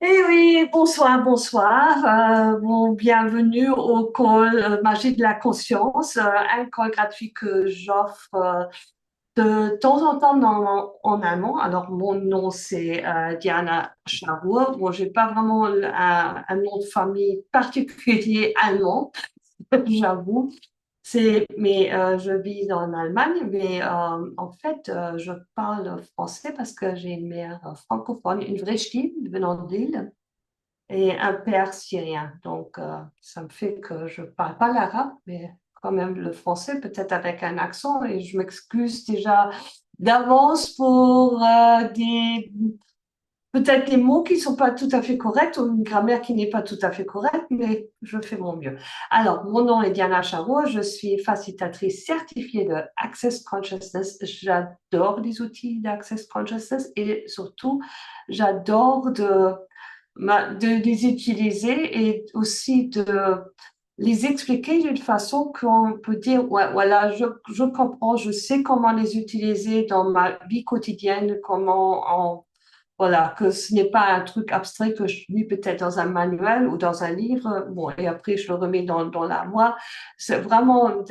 Eh oui, bonsoir, bonsoir. Bon, bienvenue au call Magie de la conscience, un call gratuit que j'offre de temps en temps en allemand. Alors, mon nom, c'est Diana Scharur. Bon, j'ai pas vraiment un nom de famille particulier allemand, j'avoue. Mais je vis en Allemagne, mais en fait, je parle français parce que j'ai une mère francophone, une vraie ch'ti venant de Lille et un père syrien. Donc, ça me fait que je parle pas l'arabe, mais quand même le français, peut-être avec un accent. Et je m'excuse déjà d'avance pour peut-être des mots qui sont pas tout à fait corrects ou une grammaire qui n'est pas tout à fait correcte, mais je fais mon mieux. Alors, mon nom est Diana Charo, je suis facilitatrice certifiée de Access Consciousness. J'adore les outils d'Access Consciousness et surtout, j'adore de les utiliser et aussi de les expliquer d'une façon qu'on peut dire, ouais, voilà, je comprends, je sais comment les utiliser dans ma vie quotidienne, voilà, que ce n'est pas un truc abstrait que je lis peut-être dans un manuel ou dans un livre, bon, et après je le remets dans l'armoire. C'est vraiment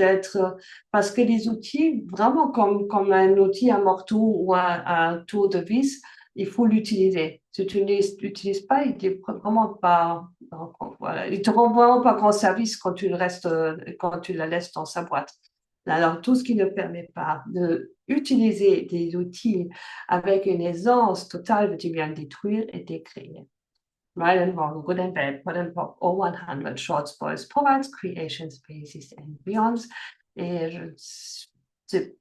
parce que les outils, vraiment comme un outil, un marteau ou un tour de vis, il faut l'utiliser. Si tu ne l'utilises pas, il n'est vraiment pas, voilà, il te rend vraiment pas grand service quand tu la laisses dans sa boîte. Alors, tout ce qui ne permet pas d'utiliser des outils avec une aisance totale veut bien le détruire et décréer. Right and wrong, good and bad, put and pop, all 100 short spoils, provides creation spaces and beyonds. Et je ne suis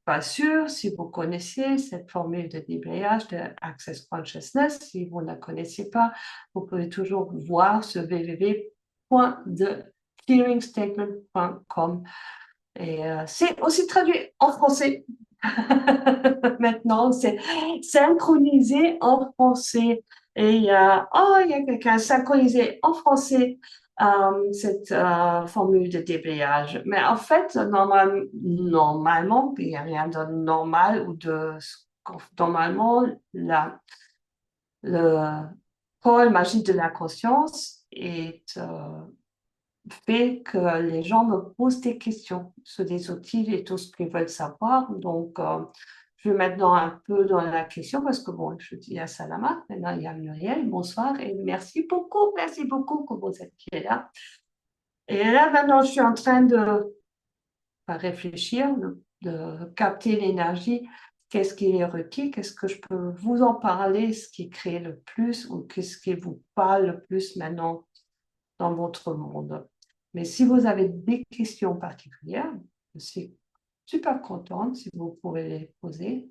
pas sûre si vous connaissez cette formule de débrayage de Access Consciousness. Si vous ne la connaissez pas, vous pouvez toujours voir sur www.theclearingstatement.com et c'est aussi traduit en français. Maintenant, c'est synchronisé en français. Et il y a quelqu'un synchronisé en français cette formule de déblayage. Mais en fait, normalement, il n'y a rien de normal ou de normalement, le pôle magique de la conscience fait que les gens me posent des questions sur des outils et tout ce qu'ils veulent savoir. Donc, je vais maintenant un peu dans la question parce que, bon, je dis à Salama, maintenant il y a Muriel, bonsoir et merci beaucoup que vous êtes là. Et là, maintenant, je suis en train de réfléchir, de capter l'énergie. Qu'est-ce qui est requis? Qu'est-ce que je peux vous en parler? Ce qui crée le plus ou qu'est-ce qui vous parle le plus maintenant dans votre monde. Mais si vous avez des questions particulières, je suis super contente si vous pouvez les poser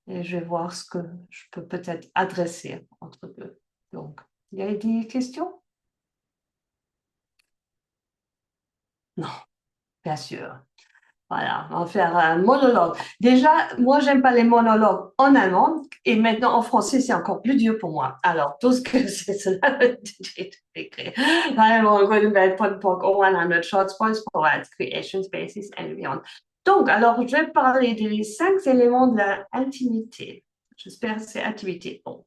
et je vais voir ce que je peux peut-être adresser entre deux. Donc, il y a des questions? Non, bien sûr. Voilà, on va faire un monologue. Déjà, moi, j'aime pas les monologues en allemand et maintenant en français, c'est encore plus dur pour moi. Alors, tout ce que c'est cela, j'ai écrit. Alors, Gutenberg.org, 100 short spoils provides creation spaces and beyond. Donc, alors, je vais parler des 5 éléments de l'intimité. J'espère que c'est intimité. Bon.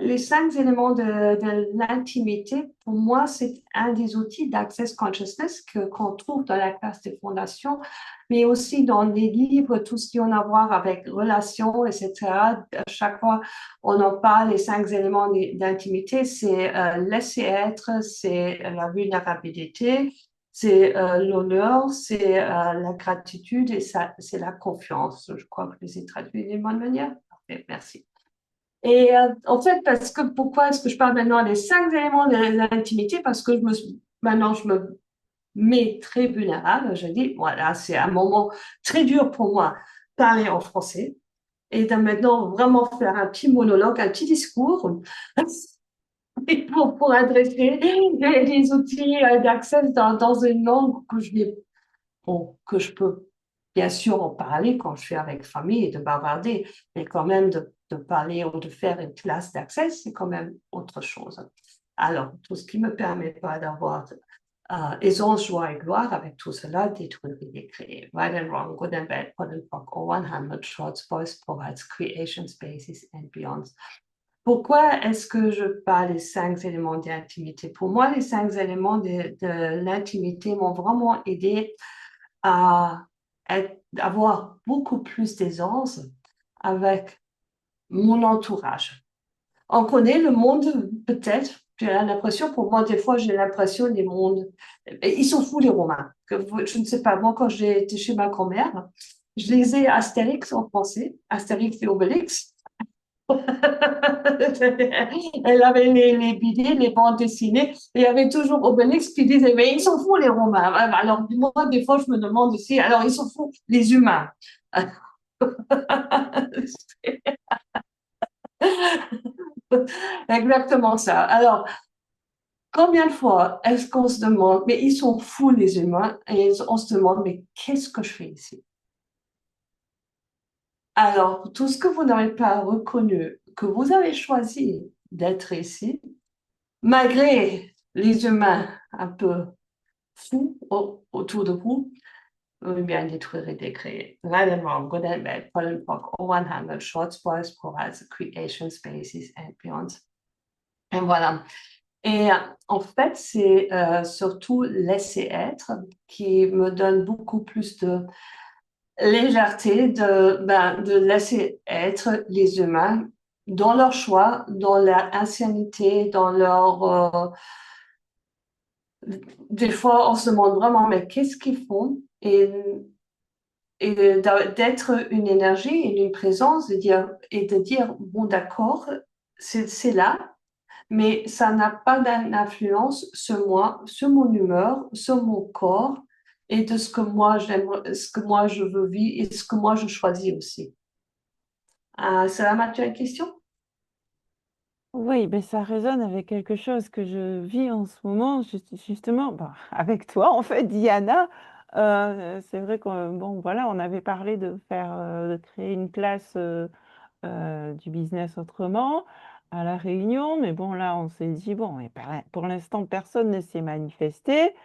Les 5 éléments de l'intimité, pour moi, c'est un des outils d'Access Consciousness qu'on trouve dans la classe des fondations, mais aussi dans les livres, tout ce qui a à voir avec relations, etc. À chaque fois, on en parle, les 5 éléments d'intimité, c'est laisser être, c'est la vulnérabilité, c'est l'honneur, c'est la gratitude et c'est la confiance. Je crois que je les ai traduits d'une bonne manière. Parfait, merci. Et en fait, pourquoi est-ce que je parle maintenant des 5 éléments de l'intimité? Parce que maintenant, je me mets très vulnérable. Je dis, voilà, c'est un moment très dur pour moi parler en français et de maintenant vraiment faire un petit monologue, un petit discours pour adresser les outils d'accès dans une langue que que je peux bien sûr en parler quand je suis avec famille et de bavarder, mais quand même de parler ou de faire une classe d'accès, c'est quand même autre chose. Alors, tout ce qui ne me permet pas d'avoir aisance, joie et gloire avec tout cela, détruire et créer. Right and wrong, good and bad, put and pock, or 100 short voice provides creation spaces and beyond. Pourquoi est-ce que je parle des 5 éléments d'intimité? Pour moi, les 5 éléments de l'intimité m'ont vraiment aidé à avoir beaucoup plus d'aisance avec mon entourage. On connaît le monde, peut-être. J'ai l'impression, pour moi, des fois, j'ai l'impression des mondes. Ils sont fous, les Romains. Je ne sais pas, moi, quand j'étais chez ma grand-mère, je lisais Astérix en français, Astérix et Obélix. Elle avait les BD, les bandes dessinées, et il y avait toujours Obélix qui disait, mais ils sont fous, les Romains. Alors, moi, des fois, je me demande aussi, alors, ils sont fous, les humains. Exactement ça. Alors, combien de fois est-ce qu'on se demande, mais ils sont fous les humains, et on se demande, mais qu'est-ce que je fais ici? Alors, tout ce que vous n'avez pas reconnu, que vous avez choisi d'être ici, malgré les humains un peu fous autour de vous, eh bien détruire et décréer. Vraiment, good and bad, Pollen Pop, 100 short spoils provides creation spaces and beyond. Et voilà. Et en fait, c'est surtout laisser être qui me donne beaucoup plus de légèreté de laisser être les humains dans leur choix, dans leur ancienneté, dans leur... des fois, on se demande vraiment, mais qu'est-ce qu'ils font? Et d'être une énergie et une présence et de dire, bon, d'accord, c'est là, mais ça n'a pas d'influence sur moi, sur mon humeur, sur mon corps et de ce que moi j'aime, ce que moi je veux vivre et ce que moi je choisis aussi. Ça va, tu as une question? Oui, mais ça résonne avec quelque chose que je vis en ce moment, justement, bah, avec toi, en fait, Diana. C'est vrai qu'on bon, voilà, on avait parlé de faire, de créer une place du business autrement à La Réunion, mais bon, là, on s'est dit, bon, et pour l'instant, personne ne s'est manifesté.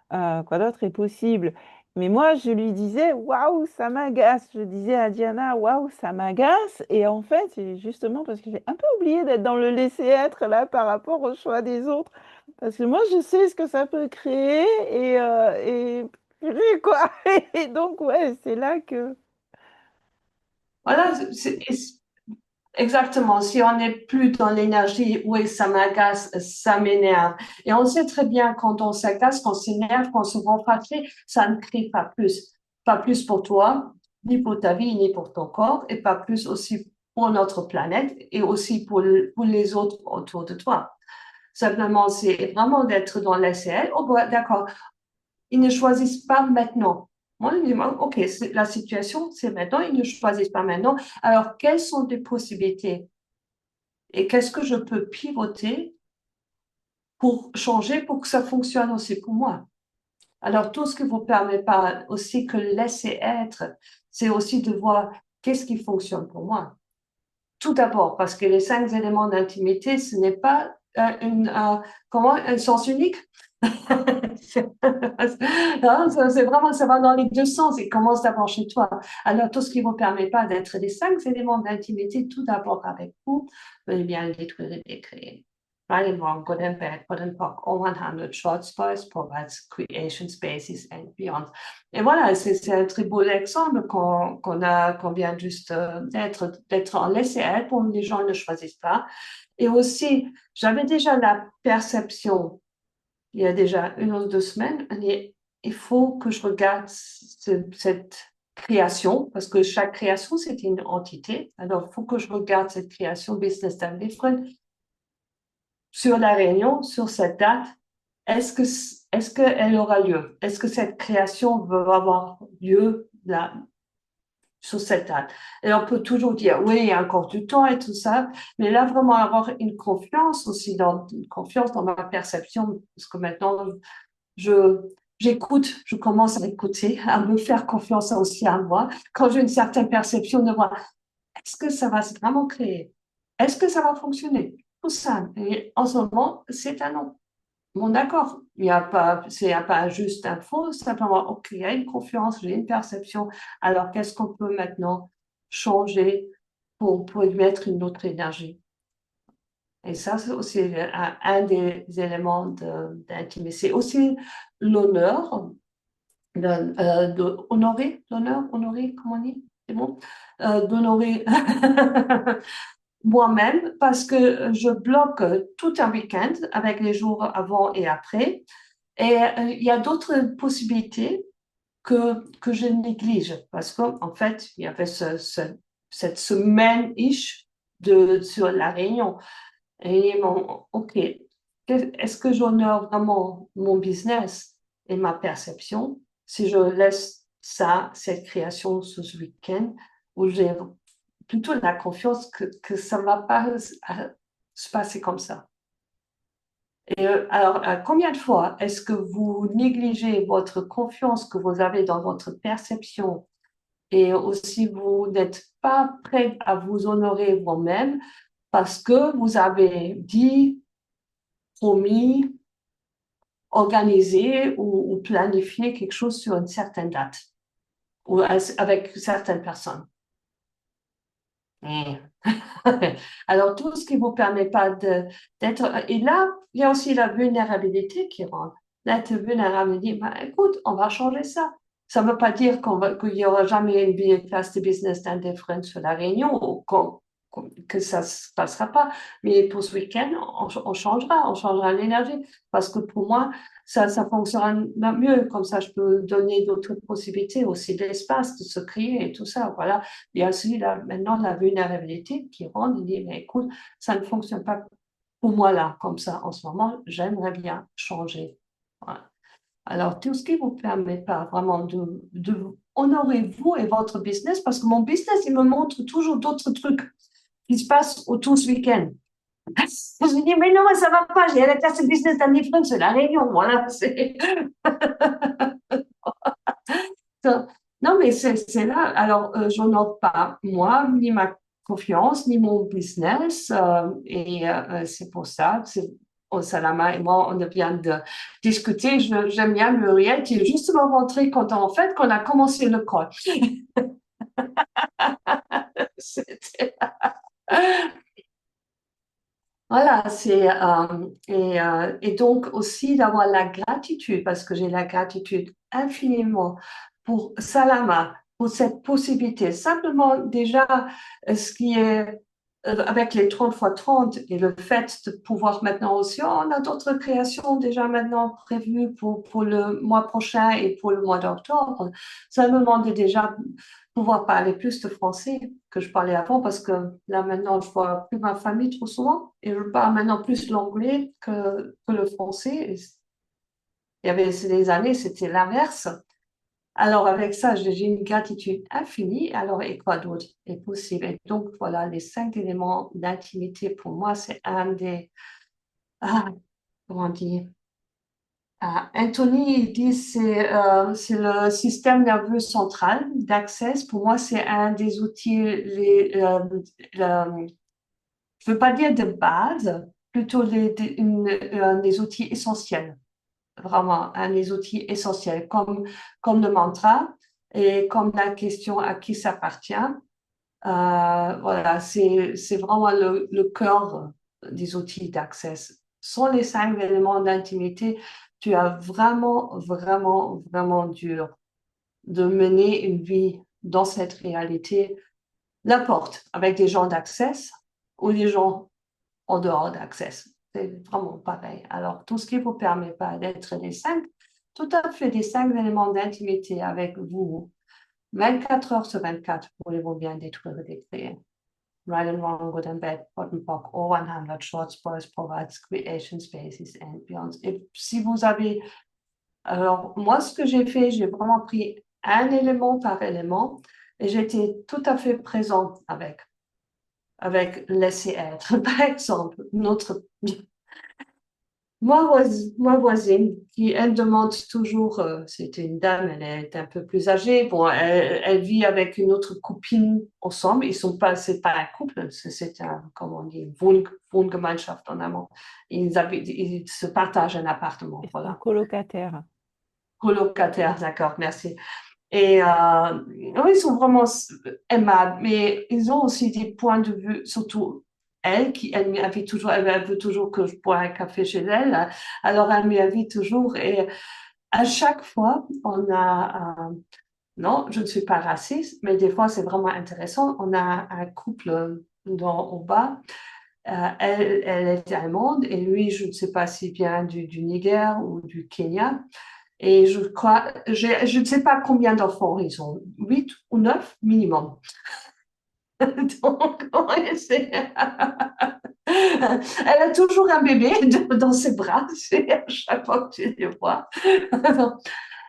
Quoi d'autre est possible? Mais moi, je lui disais, waouh, ça m'agace. Je disais à Diana, waouh, ça m'agace. Et en fait, c'est justement parce que j'ai un peu oublié d'être dans le laisser-être là par rapport au choix des autres. Parce que moi, je sais ce que ça peut créer et purée, quoi. Et donc, ouais, c'est là que. Voilà, exactement. Si on n'est plus dans l'énergie, oui, ça m'agace, ça m'énerve. Et on sait très bien quand on s'agace, qu'on s'énerve, qu'on se rend fâché, ça ne crée pas plus. Pas plus pour toi, ni pour ta vie, ni pour ton corps, et pas plus aussi pour notre planète et aussi pour les autres autour de toi. Simplement, c'est vraiment d'être dans l'essai. Oh, bah, d'accord. Ils ne choisissent pas maintenant. Moi, je dis, OK, la situation, c'est maintenant. Ils ne choisissent pas maintenant. Alors, quelles sont des possibilités et qu'est-ce que je peux pivoter pour changer pour que ça fonctionne aussi pour moi? Alors, tout ce qui vous permet pas aussi que laisser être, c'est aussi de voir qu'est-ce qui fonctionne pour moi. Tout d'abord, parce que les 5 éléments d'intimité, ce n'est pas comment, un sens unique. Non, c'est vraiment, ça va dans les deux sens et commence d'abord chez toi. Alors, tout ce qui ne vous permet pas d'être les 5 éléments d'intimité, tout d'abord avec vous, eh bien, le détruire et le créer. Right and wrong, good and bad, good and POC, all 100 short stories provides creation spaces and beyond. Et voilà, c'est un très beau exemple qu'on vient juste d'être en laisser-être, où les gens ne choisissent pas. Et aussi, j'avais déjà la perception il y a déjà 1 ou 2 semaines, il faut que je regarde cette création, parce que chaque création, c'est une entité. Alors, il faut que je regarde cette création Business Time Different sur la réunion, sur cette date. Est-ce qu'elle aura lieu? Est-ce que cette création va avoir lieu là, sur cette date? Et on peut toujours dire, oui, il y a encore du temps et tout ça, mais là, vraiment avoir une confiance aussi, une confiance dans ma perception, parce que maintenant, je, j'écoute, je commence à écouter, à me faire confiance aussi à moi. Quand j'ai une certaine perception de moi, est-ce que ça va vraiment créer? Est-ce que ça va fonctionner? Tout ça. Et en ce moment, c'est un non. Bon, d'accord. Il y a pas juste un faux, simplement, OK, il y a une confiance, j'ai une perception. Alors, qu'est-ce qu'on peut maintenant changer pour y mettre une autre énergie? Et ça, c'est aussi un des éléments d'intimité. C'est aussi l'honneur d'honorer, honorer, comment on dit? C'est bon? D'honorer moi-même parce que je bloque tout un week-end avec les jours avant et après. Et il y a d'autres possibilités que je néglige parce qu'en fait, il y avait cette semaine-ish sur la Réunion. Et OK, est-ce que j'honore vraiment mon business et ma perception si je laisse ça, cette création ce week-end où j'ai plutôt la confiance que ça ne va pas se passer comme ça. Et alors, combien de fois est-ce que vous négligez votre confiance que vous avez dans votre perception et aussi vous n'êtes pas prêt à vous honorer vous-même parce que vous avez dit, promis, organisé ou planifié quelque chose sur une certaine date ou avec certaines personnes. Et alors, tout ce qui ne vous permet pas d'être... Et là, il y a aussi la vulnérabilité qui rentre. L'être vulnérable me dit, bah, écoute, on va changer ça. Ça ne veut pas dire qu'il n'y aura jamais une classe de business d'indifference sur la Réunion ou que ça ne se passera pas. Mais pour ce week-end, on changera l'énergie. Parce que pour moi, ça fonctionnera mieux. Comme ça, je peux donner d'autres possibilités, aussi de l'espace de se créer et tout ça. Voilà. Il y a aussi maintenant la vulnérabilité qui rentre et dit, mais écoute, ça ne fonctionne pas pour moi là, comme ça, en ce moment, j'aimerais bien changer. Voilà. Alors, tout ce qui ne vous permet pas vraiment de honorer vous et votre business, parce que mon business, il me montre toujours d'autres trucs qui se passent autour ce week-end. Je dis, mais non, ça ne va pas, j'ai la classe business d'un livre, c'est la réunion, voilà. Non, mais c'est là. Alors, je n'en pas moi, ni ma confiance, ni mon business. Et c'est pour ça que Salama et moi, on vient de discuter. J'aime bien Muriel qui est justement rentrée quand, en fait, qu'on a commencé le call. C'était- Voilà, et donc aussi d'avoir la gratitude, parce que j'ai la gratitude infiniment pour Salama, pour cette possibilité. Simplement déjà, ce qui est avec les 30 fois 30 et le fait de pouvoir maintenant aussi, on a d'autres créations déjà maintenant prévues pour le mois prochain et pour le mois d'octobre. Ça me demandait déjà pouvoir parler plus de français que je parlais avant parce que là maintenant je vois plus ma famille trop souvent et je parle maintenant plus l'anglais que le français. Il y avait des années, c'était l'inverse. Alors avec ça, j'ai une gratitude infinie. Alors et quoi d'autre est possible? Et donc voilà, les 5 éléments d'intimité pour moi, c'est un des, comment dire, Anthony il dit c'est le système nerveux central d'accès. Pour moi, c'est un des outils, je ne veux pas dire de base, plutôt des outils essentiels. Vraiment, un des outils essentiels, comme le mantra et comme la question à qui ça appartient. Voilà, c'est vraiment le cœur des outils d'accès. Sans les 5 éléments d'intimité, tu as vraiment, vraiment, vraiment dur de mener une vie dans cette réalité, n'importe, avec des gens d'accès ou des gens en dehors d'accès. C'est vraiment pareil. Alors, tout ce qui ne vous permet pas d'être tout à fait des 5 éléments d'intimité avec vous, 24 heures sur 24, voulez-vous bien détruire des créer. Right and wrong, good and bad, hot and pock, all 100 short spoils provides creation spaces and beyond. Et si vous avez, alors moi, ce que j'ai fait, j'ai vraiment pris un élément par élément et j'étais tout à fait présente avec laisser être. Par exemple, ma voisine, qui elle demande toujours, c'était une dame, elle est un peu plus âgée, bon, elle vit avec une autre copine ensemble, c'est pas un couple, c'est un, comment on dit, Wohngemeinschaft en allemand. Ils se partagent un appartement, Ils sont voilà. colocataires. Colocataire, d'accord, merci. Et oui, ils sont vraiment aimables, mais ils ont aussi des points de vue, surtout elle m'invite toujours, elle veut toujours que je bois un café chez elle. Alors, elle m'invite toujours et à chaque fois, on a, non, je ne suis pas raciste, mais des fois, c'est vraiment intéressant. On a un couple au bas. Elle est allemande et lui, je ne sais pas s'il vient du Niger ou du Kenya. Et je crois, je ne sais pas combien d'enfants ils ont, 8 ou 9 minimum. Donc, ouais, elle a toujours un bébé dans ses bras à chaque fois que tu les vois.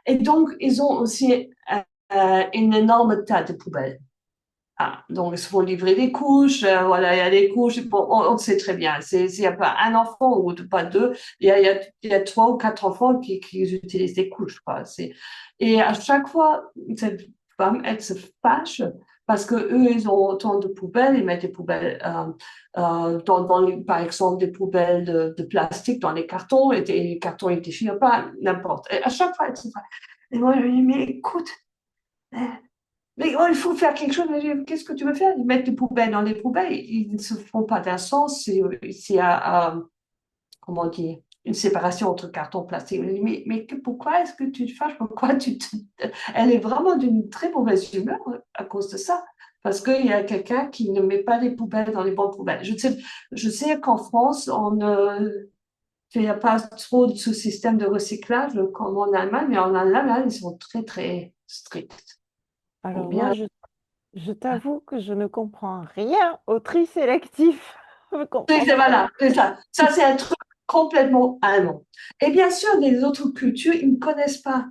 Et donc, ils ont aussi une énorme tas de poubelles. Ah, donc, il faut livrer des couches. Voilà, il y a des couches. Bon, on sait très bien. S'il n'y a pas un enfant ou pas deux, il y a 3 ou 4 enfants qui utilisent des couches, quoi. Et à chaque fois, cette femme, elle se fâche parce que eux, ils ont autant de poubelles. Ils mettent des poubelles, par exemple, des poubelles de plastique dans les cartons et les cartons, ils ne déchirent pas, n'importe. Et à chaque fois, elle se fâche. Et moi, je lui dis, mais écoute, mais oh, il faut faire quelque chose. Qu'est-ce que tu veux faire? Ils mettent des poubelles dans les poubelles. Ils ne se font pas d'un sens. S'il y a, comment dire, une séparation entre carton et plastique. Mais pourquoi est-ce que tu te fâches? Pourquoi Elle est vraiment d'une très mauvaise humeur à cause de ça. Parce qu'il y a quelqu'un qui ne met pas les poubelles dans les bonnes poubelles. Je sais qu'en France, il n'y a pas trop de ce système de recyclage comme en Allemagne, mais en Allemagne, ils sont très, très stricts. Ou Alors moi, bien je t'avoue que je ne comprends rien au tri sélectif. Je ne oui, comprends pas. voilà, c'est ça. Ça, c'est un truc complètement allemand. Et bien sûr, les autres cultures, ils ne connaissent pas.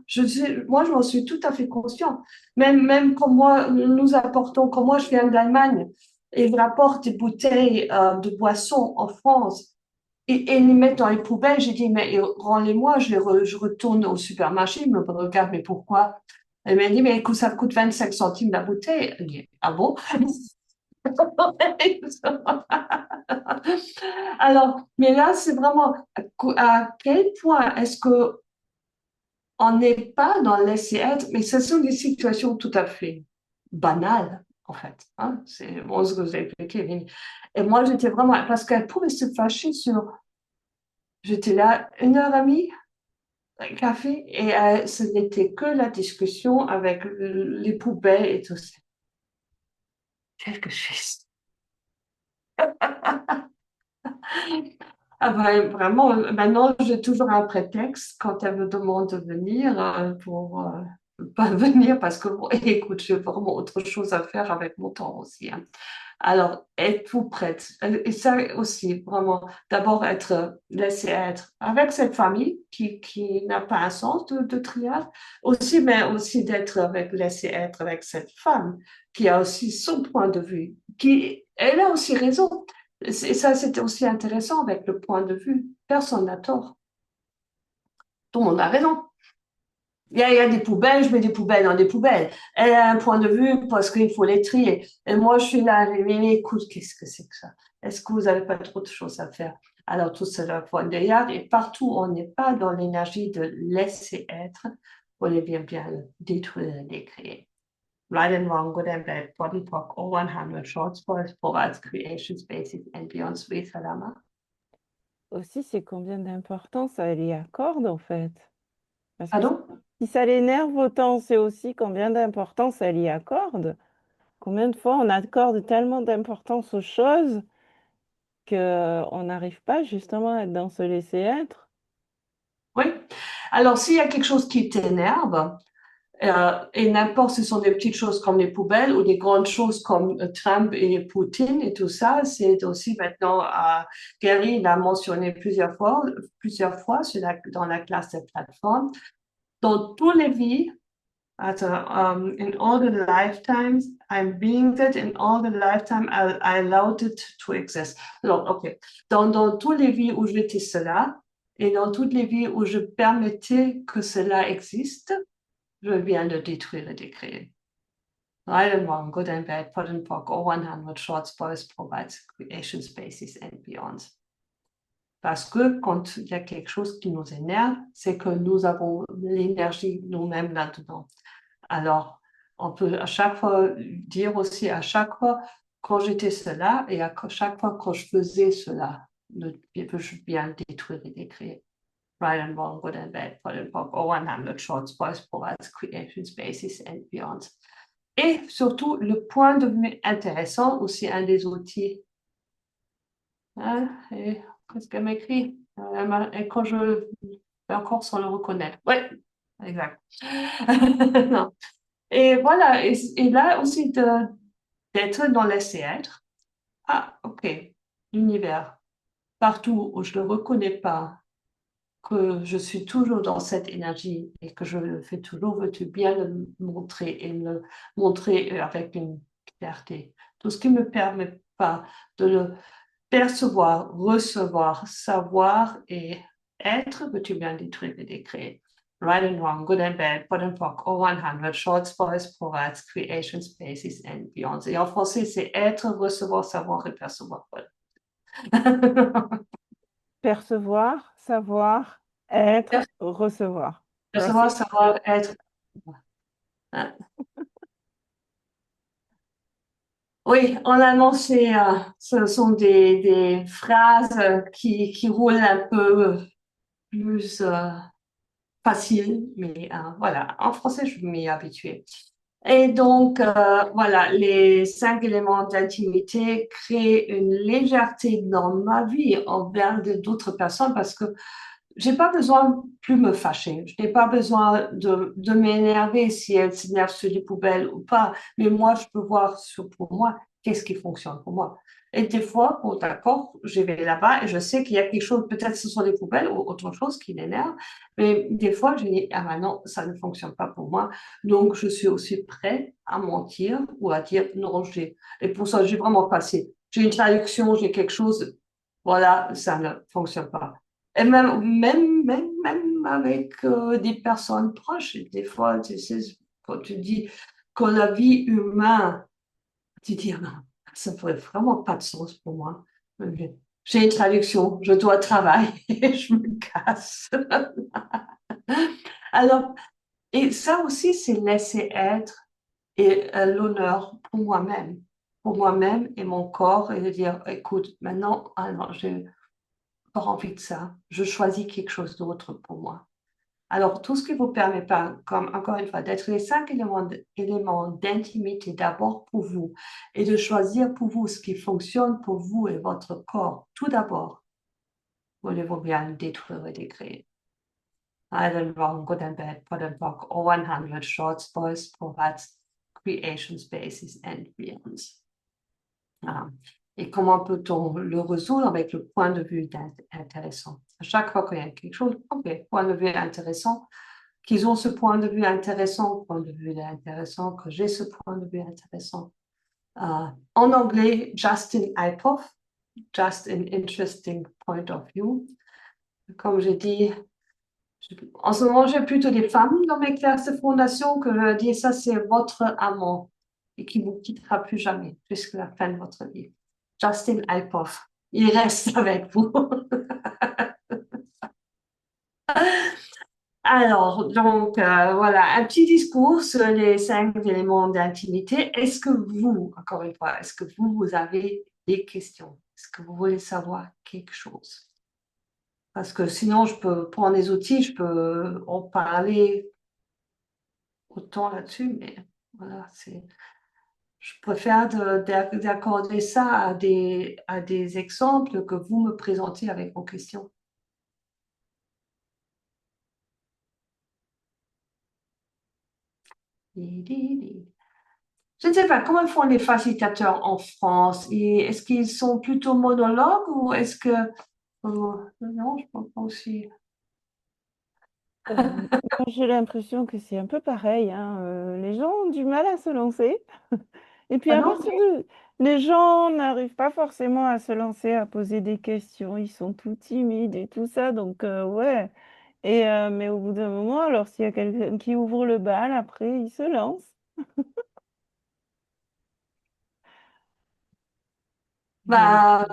Moi, je m'en suis tout à fait conscient. Même comme moi, nous apportons, comme moi, je viens d'Allemagne et je rapporte des bouteilles de boissons en France et ils les mettent dans les poubelles. J'ai dit, mais rends-les-moi, je retourne au supermarché. Ils me regardent, mais pourquoi? Elle m'a dit, mais écoute, ça coûte 25 centimes la bouteille. Elle dit, ah bon? Alors, mais là, c'est vraiment à quel point est-ce que on n'est pas dans laisser-être, mais ce sont des situations tout à fait banales, en fait. Hein. C'est bon ce que vous avez expliqué, Vinnie. Et moi, j'étais vraiment, parce qu'elle pouvait se fâcher sur, j'étais là 1 heure et demie, un café, et ce n'était que la discussion avec les poubelles et tout ça. Quelque chose. Ah ben, vraiment, maintenant, j'ai toujours un prétexte quand elle me demande de venir pour pas venir parce que, bon, écoute, j'ai vraiment autre chose à faire avec mon temps aussi. Hein. Alors, êtes-vous prête? Et ça aussi, vraiment, d'abord être, laisser être avec cette famille qui n'a pas un sens de triage, aussi, mais aussi d'être avec, laisser être avec cette femme qui a aussi son point de vue, elle a aussi raison. Et ça, c'était aussi intéressant avec le point de vue. Personne n'a tort. Tout le monde a raison. Il y a des poubelles, je mets des poubelles dans des poubelles. Elle a un point de vue parce qu'il faut les trier. Et moi, je suis là, mais écoute, qu'est-ce que c'est que ça? Est-ce que vous n'avez pas trop de choses à faire? Alors, tout cela point derrière, et partout, on n'est pas dans l'énergie de laisser être, on est bien détruire, décréer. Right and wrong, good and bad, body talk, or 100 short spoils, provides creation spaces and beyond sweet salama. Aussi, c'est combien d'importance elle y accorde, en fait. Parce que Pardon? si ça l'énerve autant, c'est aussi combien d'importance elle y accorde. Combien de fois on accorde tellement d'importance aux choses qu'on n'arrive pas justement à être dans ce laisser-être. Oui. Alors, s'il y a quelque chose qui t'énerve, et n'importe, ce sont des petites choses comme les poubelles ou des grandes choses comme Trump et Poutine et tout ça, c'est aussi maintenant, Gary l'a mentionné plusieurs fois dans la classe des plateformes. Dans tous les vies, in all the lifetimes, I'm being that in all the lifetime, I allowed it to exist. Alors, OK. Dans toutes les vies où j'étais cela et dans toutes les vies où je permettais que cela existe, je viens de détruire et de créer. Right and wrong, good and bad, pot and pock, or 100 short spoils provides creation spaces and beyond. Parce que quand il y a quelque chose qui nous énerve, c'est que nous avons l'énergie nous-mêmes là-dedans. Alors, on peut à chaque fois dire aussi, à chaque fois quand j'étais cela, et à chaque fois que je faisais cela, je bien détruire et décrire. Right and wrong, good and bad, put and pop, or 100 shorts, boys, sports, creation spaces and beyond. Et surtout, le point de vue intéressant, aussi un des outils. Hein, et qu'est-ce qu'elle m'écrit? Et quand je encore sans le reconnaître. Oui, exact. Non. Et voilà, et là aussi d'être dans laisser-être. Ah, ok, l'univers. Partout où je ne le reconnais pas, que je suis toujours dans cette énergie et que je le fais toujours, veux-tu bien le montrer et le montrer avec une clarté. Tout ce qui ne me permet pas de le percevoir, recevoir, savoir et être, veux-tu bien détruire et décréer. Right and wrong, good and bad, pot and pock, all 100, short spoils, sporats, creation spaces and beyond. Et en français, c'est être, recevoir, savoir et percevoir. Percevoir, savoir, être, recevoir. Percevoir, Perceive. savoir, être. Hein. Oui, en allemand, ce sont des phrases qui roulent un peu plus facile, mais voilà, en français, je m'y ai habituée. Et donc, voilà, les 5 éléments d'intimité créent une légèreté dans ma vie envers d'autres personnes parce que j'ai pas besoin de plus me fâcher. Je n'ai pas besoin de m'énerver si elle s'énerve sur les poubelles ou pas. Mais moi, je peux voir pour moi qu'est-ce qui fonctionne pour moi. Et des fois, bon, d'accord, je vais là-bas et je sais qu'il y a quelque chose, peut-être ce sont les poubelles ou autre chose qui l'énerve. Mais des fois, je dis, ah ben non, ça ne fonctionne pas pour moi. Donc, je suis aussi prête à mentir ou à dire non, et pour ça, j'ai vraiment passé. J'ai une traduction, j'ai quelque chose, voilà, ça ne fonctionne pas. Et même avec des personnes proches, des fois, tu sais, quand tu dis que la vie humaine, tu dis, ah non, ça ferait vraiment pas de sens pour moi. J'ai une traduction, je dois travailler, je me casse. Alors, et ça aussi, c'est laisser être et l'honneur pour moi-même et mon corps, et de dire, écoute, maintenant, alors, j'ai pas envie de ça, je choisis quelque chose d'autre pour moi. Alors, tout ce qui vous permet pas, comme encore une fois, d'être les 5 éléments d'intimité d'abord pour vous et de choisir pour vous ce qui fonctionne pour vous et votre corps, tout d'abord, voulez-vous bien le détruire et décréer. I don't wrong, good and bad, pot and pock, or 100 short spoils, formats, creation spaces and beyonds. Ah. Et comment peut-on le résoudre avec le point de vue intéressant? À chaque fois qu'il y a quelque chose, ok, point de vue intéressant, qu'ils ont ce point de vue intéressant, point de vue intéressant, que j'ai ce point de vue intéressant. En anglais, Justin Ipoff, just an interesting point of view. Comme j'ai dit, en ce moment, j'ai plutôt des femmes dans mes classes de fondation que je dis, ça c'est votre amant et qui ne vous quittera plus jamais jusqu'à la fin de votre vie. Justin Ipoff, il reste avec vous. Alors, donc, voilà, un petit discours sur les 5 éléments d'intimité. Est-ce que vous, encore une fois, est-ce que vous avez des questions? Est-ce que vous voulez savoir quelque chose? Parce que sinon, je peux prendre les outils, je peux en parler autant là-dessus, mais voilà, je préfère d'accorder ça à des exemples que vous me présentez avec vos questions. Je ne sais pas, comment font les facilitateurs en France? Est-ce qu'ils sont plutôt monologues ou est-ce que... non, je pense pas aussi. Moi, j'ai l'impression que c'est un peu pareil, hein. Les gens ont du mal à se lancer. Et puis Ah à non? partir de... Les gens n'arrivent pas forcément à se lancer, à poser des questions. Ils sont tout timides et tout ça. Donc, ouais. Mais au bout d'un moment, alors s'il y a quelqu'un qui ouvre le bal, après, il se lance. Donc, Bah,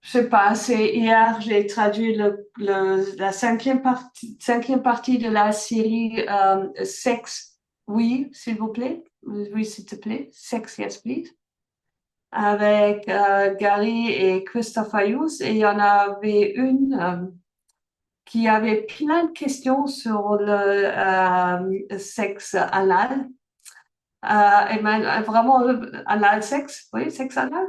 je sais pas, hier, j'ai traduit la cinquième partie de la série Sex, oui, s'il vous plaît. Oui, s'il te plaît. Sex, yes, please. avec Gary et Christopher Hughes, et il y en avait une qui avait plein de questions sur le sexe anal. Et ben, vraiment, anal sexe, oui, sexe anal,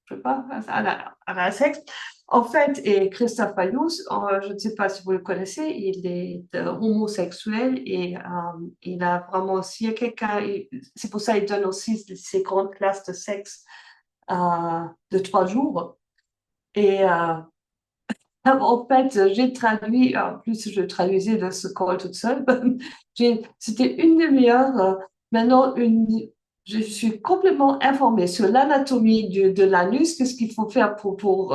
je sais pas, anal sexe. En fait, et Christopher Hughes, je ne sais pas si vous le connaissez, il est homosexuel et il a vraiment aussi quelqu'un, c'est pour ça qu'il donne aussi ces grandes classes de sexe de 3 jours. Et en fait, j'ai traduit, en plus je traduisais de ce call toute seule. C'était une demi-heure. Maintenant, je suis complètement informée sur l'anatomie de l'anus, qu'est-ce qu'il faut faire pour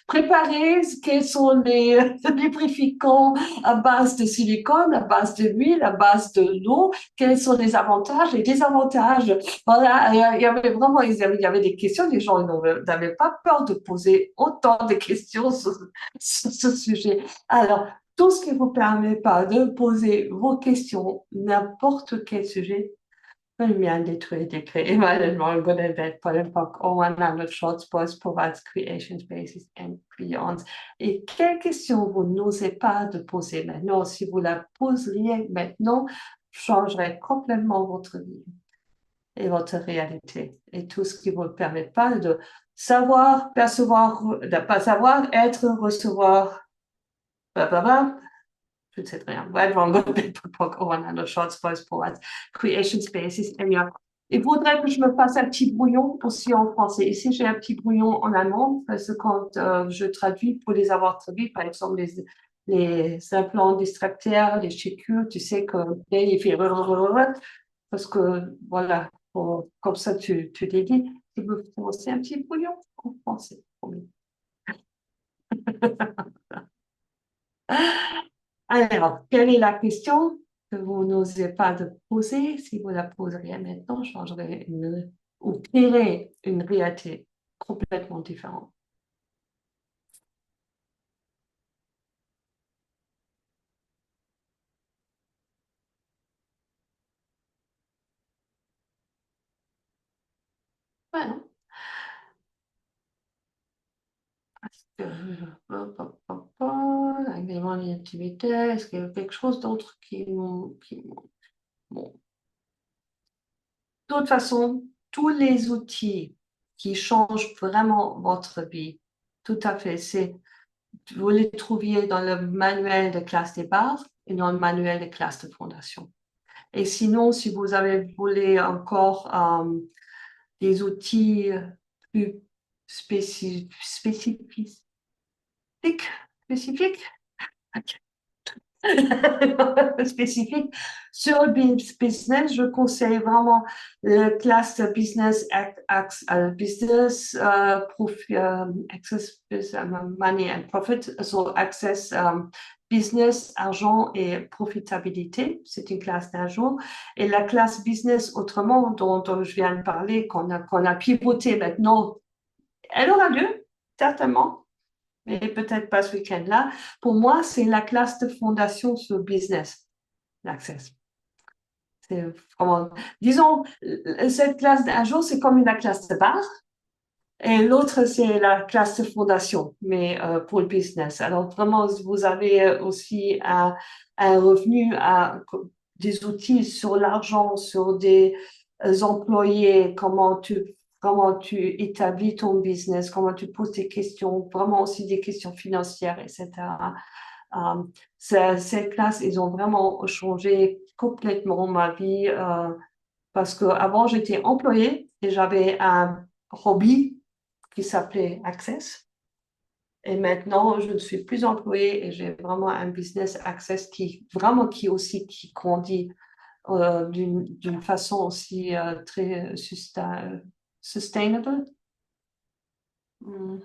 préparer, quels sont les lubrifiants à base de silicone, à base de l'huile, à base de l'eau, quels sont les avantages et désavantages. Voilà, il y avait vraiment, il y avait des questions, les gens n'avaient pas peur de poser autant de questions sur ce sujet. Alors, tout ce qui ne vous permet pas de poser vos questions, n'importe quel sujet, William décret éventuellement Godebet, Polenpok, Owen, Shorts, Post, Provides, Creation Spaces and Beyond. Et quelle question vous n'osez pas de poser maintenant? Si vous la poseriez maintenant, changerait complètement votre vie et votre réalité. Et tout ce qui ne vous permet pas de savoir, percevoir, de pas savoir, être, recevoir, blablabla. Je ne sais rien. Ouais, wrong, on short space pour creation spaces. Il faudrait que je me fasse un petit brouillon aussi en français. Ici, j'ai un petit brouillon en allemand parce que quand je traduis, pour les avoir traduits, par exemple, les implants distractaires, les chécures, tu sais que il fait parce que voilà, comme ça, tu l'as dit, je me fais aussi un petit brouillon en français. Alors, quelle est la question que vous n'osez pas de poser? Si vous la poseriez maintenant, changerait ou créerait une réalité complètement différente. Voilà. Est-ce que, l'agrément d'activité, est-ce qu'il y a quelque chose d'autre bon. De toute façon, tous les outils qui changent vraiment votre vie, tout à fait, vous les trouviez dans le manuel de classe des bases et dans le manuel de classe de fondation. Et sinon, si vous avez voulu encore des outils plus spécifiques, spécifiques, spécifique sur le business, je conseille vraiment le classe business, business, access, money and profit, so access, business, argent et profitabilité. C'est une classe d'un jour. Et la classe business, autrement, dont je viens de parler, qu'on a pivoté maintenant, elle aura lieu, certainement, mais peut-être pas ce week-end-là. Pour moi, c'est la classe de fondation sur business, l'Access. C'est vraiment, disons, cette classe d'un jour, c'est comme la classe de base. Et l'autre, c'est la classe de fondation, mais pour le business. Alors, vraiment, vous avez aussi un revenu, des outils sur l'argent, sur des employés, comment tu établis ton business, comment tu poses des questions, vraiment aussi des questions financières, etc. Ces classes, ils ont vraiment changé complètement ma vie parce qu'avant, j'étais employée et j'avais un hobby qui s'appelait Access. Et maintenant, je ne suis plus employée et j'ai vraiment un business Access qui aussi qui grandit d'une façon aussi très sustainable. Mm.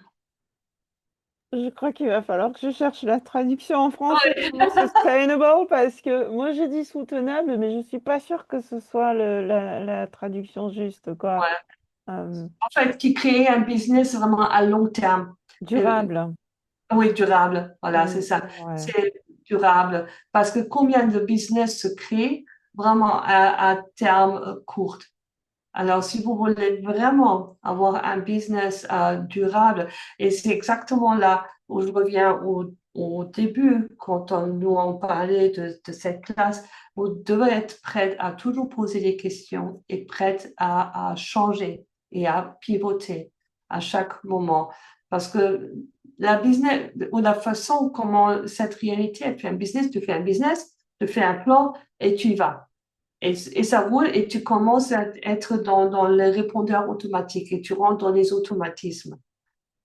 Je crois qu'il va falloir que je cherche la traduction en français du mot sustainable parce que moi j'ai dit soutenable, mais je ne suis pas sûre que ce soit la traduction juste, quoi. Ouais. Euh, En fait, qui crée un business vraiment à long terme. durable. Oui, durable. Voilà, c'est ça. Ouais. C'est durable. Parce que combien de business se créent vraiment à terme court? Alors, si vous voulez vraiment avoir un business durable, et c'est exactement là où je reviens au début, quand nous on parlait de cette classe, vous devez être prête à toujours poser des questions et prête à changer et à pivoter à chaque moment. Parce que la business, ou la façon comment cette réalité, elle fait un business, tu fais un business, tu fais un plan et tu y vas. Et ça roule et tu commences à être dans les répondeurs automatiques et tu rentres dans les automatismes.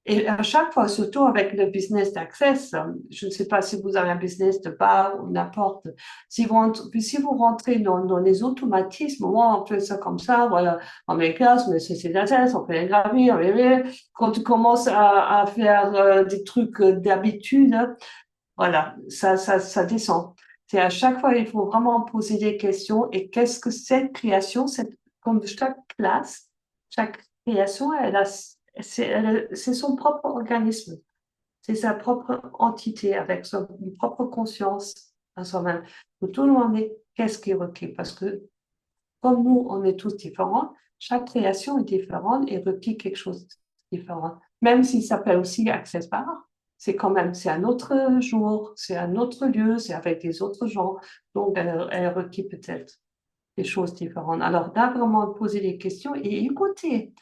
Et à chaque fois, surtout avec le business d'Access, je ne sais pas si vous avez un business de bar ou n'importe, si vous rentrez dans les automatismes, moi, on fait ça comme ça, voilà, on met classe, mais c'est d'Access, on fait les graphie, quand tu commences à faire des trucs d'habitude, voilà, ça descend. C'est à chaque fois, il faut vraiment poser des questions. Et qu'est-ce que cette création, comme chaque classe, chaque création, c'est son propre organisme. C'est sa propre entité avec son propre conscience à soi-même. Il faut tout demander qu'est-ce qui est requis. Parce que comme nous, on est tous différents, chaque création est différente et requiert quelque chose de différent. Même s'il s'appelle aussi Access Bar, c'est quand même, c'est un autre jour, c'est un autre lieu, c'est avec des autres gens. Donc, elle requiert peut-être des choses différentes. Alors, là, vraiment poser des questions et écouter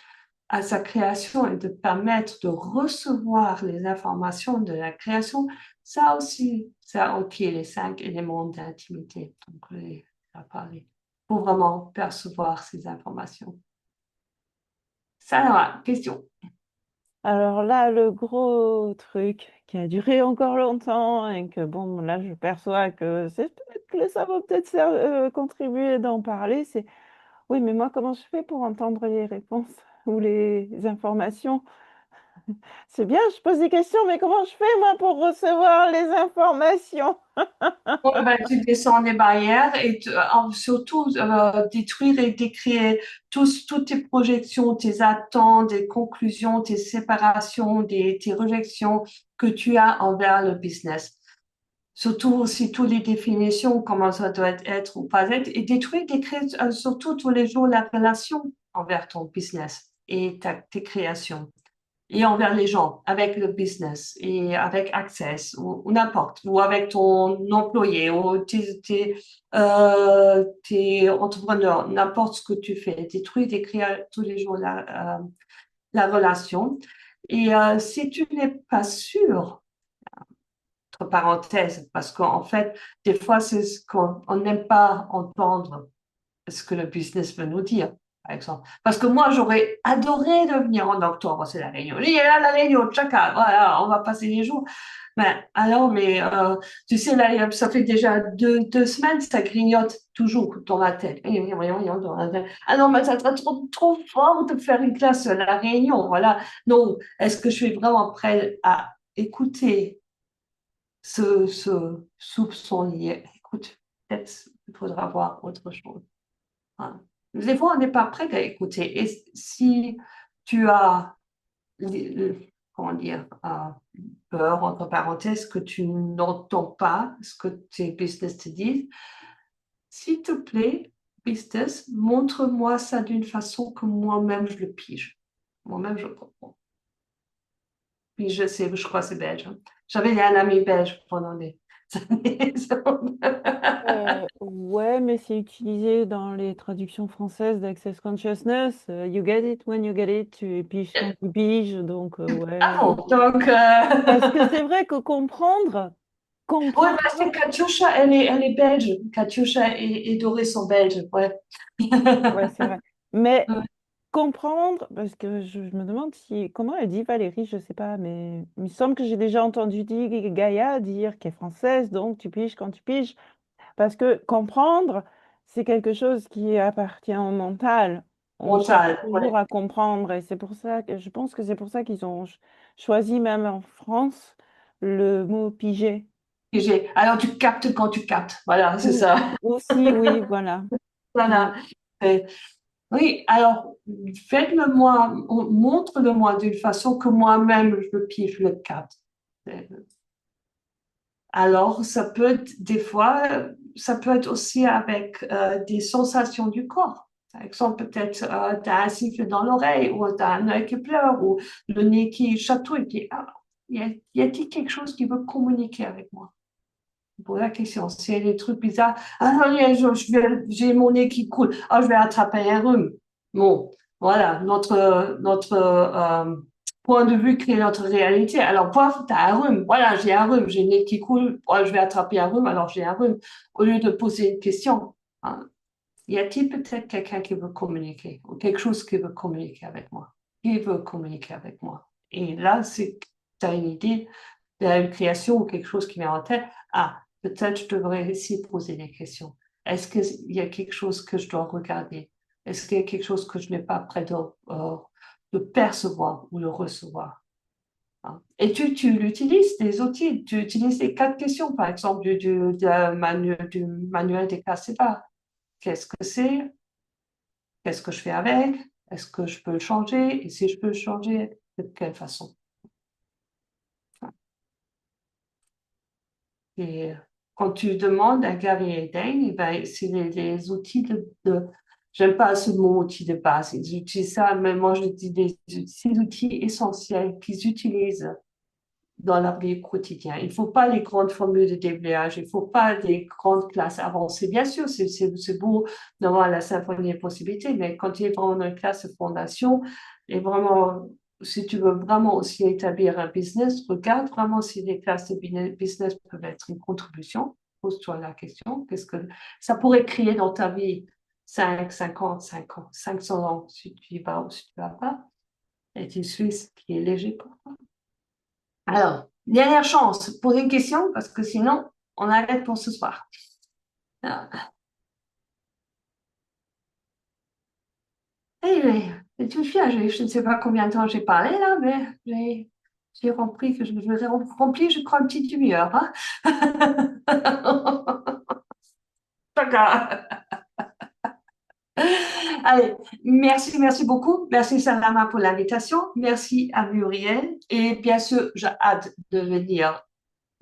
à sa création et de permettre de recevoir les informations de la création, ça aussi, ça requiert les 5 éléments d'intimité. Donc, on a parlé pour vraiment percevoir ces informations. Ça, alors, question. Alors là, le gros truc qui a duré encore longtemps et que bon, là, je perçois que que ça va peut-être contribuer d'en parler, c'est oui, mais moi, comment je fais pour entendre les réponses ou les informations? C'est bien, je pose des questions, mais comment je fais moi pour recevoir les informations? Ouais, ben, tu descends les barrières et surtout détruire et décrire toutes tes projections, tes attentes, tes conclusions, tes séparations, tes rejections que tu as envers le business. Surtout aussi toutes les définitions, comment ça doit être ou pas être, et détruire, décrire surtout tous les jours la relation envers ton business et tes créations et envers les gens, avec le business et avec Access ou n'importe, ou avec ton employé ou tes entrepreneurs, n'importe ce que tu fais, détruire, décrire tous les jours la relation. Et si tu n'es pas sûr, entre parenthèses, parce qu'en fait, des fois, c'est ce qu'on n'aime pas entendre ce que le business veut nous dire, par exemple. Parce que moi, j'aurais adoré de venir en octobre, c'est la réunion. Il y a là la réunion, chacun, voilà, on va passer les jours. Mais tu sais, là, ça fait déjà deux semaines, ça grignote toujours dans la tête. Ah non, mais ça serait trop fort de faire une classe à la réunion, voilà. Donc, est-ce que je suis vraiment prête à écouter ce soupçon lié? Écoute, peut-être il faudra voir autre chose. Voilà. Des fois, on n'est pas prêt à écouter. Et si tu as, comment dire, peur, entre parenthèses, que tu n'entends pas ce que tes business te disent, s'il te plaît, business, montre-moi ça d'une façon que moi-même je le pige. Moi-même, je comprends. Puis je sais, je crois que c'est belge, hein. J'avais un ami belge pendant des années. Ouais, mais c'est utilisé dans les traductions françaises d'Access Consciousness. You get it when you get it, tu piges quand tu piges, donc Ah ouais. bon, donc, Parce que c'est vrai que ouais, comprendre, parce que Katiusha, elle est belge. Katiusha et Doris sont belges, ouais. ouais, c'est vrai. Mais Ouais. comprendre, parce que je me demande si, comment elle dit Valérie, je sais pas, mais il me semble que j'ai déjà entendu dire Gaïa dire qu'elle est française, donc tu piges quand tu piges. Parce que comprendre, c'est quelque chose qui appartient au mental. On cherche Montal, toujours ouais. à comprendre et c'est pour ça que je pense que c'est pour ça qu'ils ont choisi même en France le mot piger. Alors, tu captes quand tu captes. Voilà, c'est Ou ça. aussi, oui, voilà. Mm. Voilà. Et- oui, alors, faites-le-moi, montre-le-moi d'une façon que moi-même, je le pige, je le capte. Alors, ça peut être, des fois, ça peut être aussi avec des sensations du corps. Par exemple, peut-être tu as un siffle dans l'oreille, ou tu as un œil qui pleure, ou le nez qui chatouille. Y a-t-il quelque chose qui veut communiquer avec moi? Pour la question, c'est des trucs bizarres. Ah, j'ai mon nez qui coule. Ah, je vais attraper un rhume. Bon, voilà, notre point de vue crée notre réalité. Alors, pof, tu as un rhume. Voilà, j'ai un rhume, j'ai le nez qui coule. Oh, je vais attraper un rhume, alors j'ai un rhume. Au lieu de poser une question, hein, y a-t-il peut-être quelqu'un qui veut communiquer ou quelque chose qui veut communiquer avec moi? Qui veut communiquer avec moi? Et là, c'est tu as une idée, tu as une création ou quelque chose qui vient en tête. Ah, peut-être je devrais essayer de poser des questions. Est-ce qu'il y a quelque chose que je dois regarder? Est-ce qu'il y a quelque chose que je n'ai pas prêt de percevoir ou de recevoir? Hein. Et tu l'utilises, des outils, tu utilises les 4 questions, par exemple, du manuel des classes séparées. Qu'est-ce que c'est? Qu'est-ce que je fais avec? Est-ce que je peux le changer? Et si je peux le changer, de quelle façon? Et quand tu demandes à Gary Eden, eh ben, c'est les outils j'aime pas ce mot outil de base, ils utilisent ça, mais moi je dis ces outils essentiels qu'ils utilisent dans leur vie quotidienne. Il ne faut pas les grandes formules de déblayage, il ne faut pas des grandes classes avancées. Bien sûr, c'est beau d'avoir la symphonie des possibilités, mais quand il est vraiment une classe de fondation, et vraiment, si tu veux vraiment aussi établir un business, regarde vraiment si les classes de business peuvent être une contribution. Pose-toi la question, qu'est-ce que ça pourrait créer dans ta vie 5, 50, 5 ans, 500 ans, si tu y vas ou si tu ne vas pas, et tu suis ce qui est léger pour toi. Alors, dernière chance, poser une question, parce que sinon, on arrête pour ce soir. Ah. C'est une fille, je ne sais pas combien de temps j'ai parlé là, mais j'ai rempli, rempli, je crois, une petite demi-heure. Hein. D'accord. Allez, merci beaucoup. Merci Salama pour l'invitation. Merci à Muriel. Et bien sûr, j'ai hâte de venir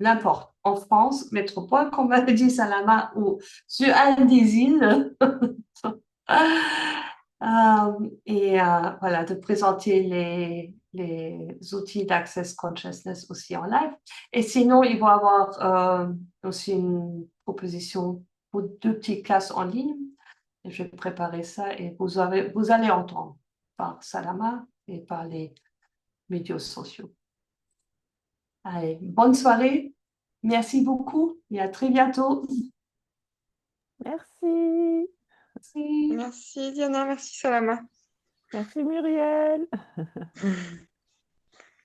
n'importe, en France, métropole, comme avait dit Salama, ou sur un des îles. Voilà, de présenter les outils d'Access Consciousness aussi en live. Et sinon, il va y avoir aussi une proposition pour 2 petites classes en ligne. Et je vais préparer ça et vous allez entendre par Salama et par les médias sociaux. Allez, bonne soirée. Merci beaucoup et à très bientôt. Merci. Merci. Merci Diana, merci Salama. Merci Muriel.